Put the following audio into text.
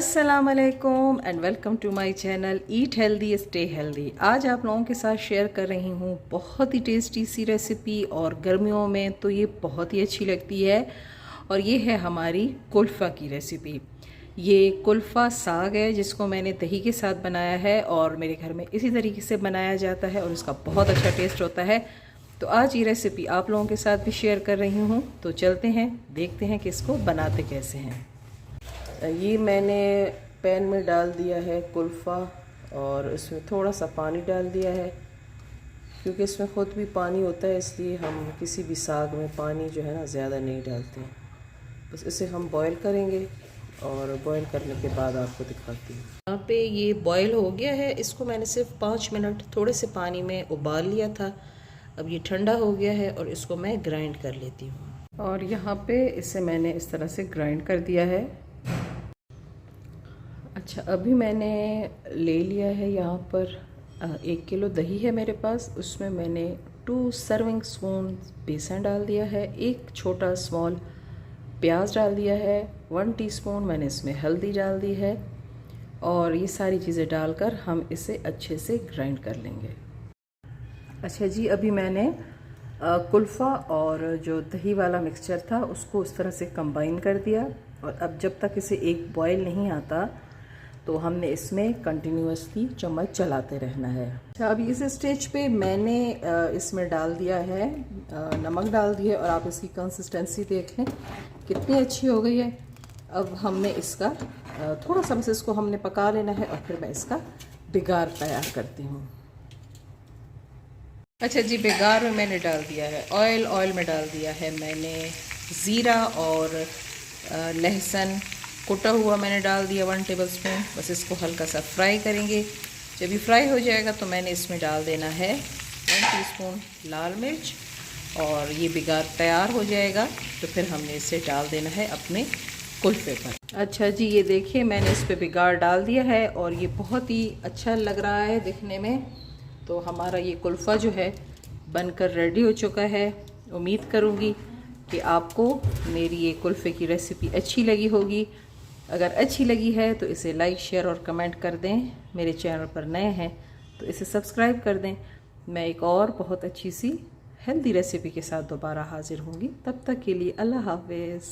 अस्सलामुअलैकुम and welcome to my channel eat healthy stay healthy. आज आप लोगों के साथ शेयर कर रही हूँ बहुत ही टेस्टी सी रेसिपी, और गर्मियों में तो ये बहुत ही अच्छी लगती है। और ये है हमारी कुल्फ़ा की रेसिपी। ये कुल्फ़ा साग है जिसको मैंने दही के साथ बनाया है, और मेरे घर में इसी तरीके से बनाया जाता है और इसका बहुत अच्छा टेस्ट होता है। तो आज ये रेसिपी आप लोगों के साथ भी शेयर कर रही हूँ। तो चलते हैं, देखते हैं कि इसको बनाते कैसे हैं। ये मैंने पैन में डाल दिया है कुल्फ़ा, और इसमें थोड़ा सा पानी डाल दिया है, क्योंकि इसमें ख़ुद भी पानी होता है, इसलिए हम किसी भी साग में पानी जो है ना ज़्यादा नहीं डालते। बस इसे हम बॉईल करेंगे, और बॉईल करने के बाद आपको दिखाती हूँ। यहाँ पे ये बॉईल हो गया है। इसको मैंने सिर्फ 5 मिनट थोड़े से पानी में उबाल लिया था। अब ये ठंडा हो गया है और इसको मैं ग्राइंड कर लेती हूँ। और यहाँ पे इसे मैंने इस तरह से ग्राइंड कर दिया है। अच्छा, अभी मैंने ले लिया है यहाँ पर 1 किलो दही है मेरे पास। उसमें मैंने 2 सर्विंग स्पून बेसन डाल दिया है, 1 छोटा स्मॉल प्याज डाल दिया है, 1 टीस्पून मैंने इसमें हल्दी डाल दी है, और ये सारी चीज़ें डालकर हम इसे अच्छे से ग्राइंड कर लेंगे। अच्छा जी, अभी मैंने कुल्फ़ा और जो दही वाला मिक्सचर था उसको उस तरह से कंबाइन कर दिया, और अब जब तक इसे एक बॉयल नहीं आता तो हमने इसमें कंटिन्यूअसली चम्मच चलाते रहना है। अच्छा, अभी इस स्टेज पे मैंने इसमें डाल दिया है नमक डाल दिया है, और आप इसकी कंसिस्टेंसी देखें कितनी अच्छी हो गई है। अब हमने इसका थोड़ा सा बस इसको हमने पका लेना है, और फिर मैं इसका बिगार तैयार करती हूँ। अच्छा जी, बिगार में मैंने डाल दिया है ऑयल में डाल दिया है मैंने ज़ीरा और लहसुन कुटा हुआ मैंने डाल दिया 1 टेबलस्पून। बस इसको हल्का सा फ्राई करेंगे। जब ये फ्राई हो जाएगा तो मैंने इसमें डाल देना है 1 टीस्पून लाल मिर्च, और ये बिगार तैयार हो जाएगा तो फिर हमने इसे डाल देना है अपने कुल्फ़े पर। अच्छा जी, ये देखिए मैंने इस पर बिगार डाल दिया है, और ये बहुत ही अच्छा लग रहा है दिखने में। तो हमारा ये कुल्फ़ा जो है बनकर रेडी हो चुका है। उम्मीद करूँगी कि आपको मेरी ये कुल्फ़े की रेसिपी अच्छी लगी होगी। अगर अच्छी लगी है तो इसे लाइक, शेयर और कमेंट कर दें। मेरे चैनल पर नए हैं तो इसे सब्सक्राइब कर दें। मैं एक और बहुत अच्छी सी हेल्दी रेसिपी के साथ दोबारा हाजिर होंगी। तब तक के लिए अल्लाह हाफ़िज़।